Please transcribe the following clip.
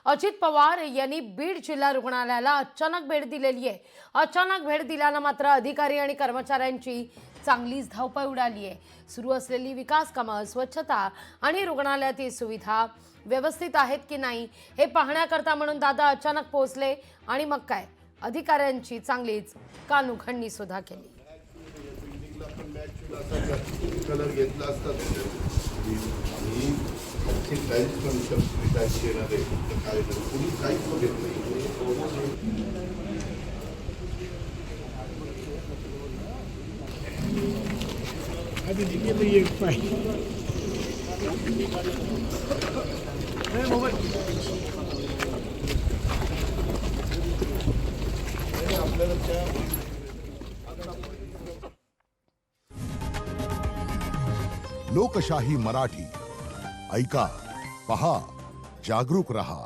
अजित पवार यांनी बीड जिल्हा रुग्णालयाला अचानक भेट दिलेली आहे। अचानक भेट दिल्यानं मात्र अधिकारी आणि कर्मचाऱ्यांची चांगलीच धावपळ उडाली आहे। सुरू असलेली विकास कामं, स्वच्छता आणि रुग्णालयातील सुविधा व्यवस्थित आहेत की नाही हे पाहण्याकरता म्हणून दादा अचानक पोहोचले आणि मग काय अधिकाऱ्यांची चांगलीच कानउघडणी सुद्धा केली। कलर घेतला असता आणि काहीच पण विकास केला नाही, काय कुणी काहीच घेत नाही। अभी देखिए तो ये फाइल लोकशाही मराठी ऐका, पहा, जागरूक रहा।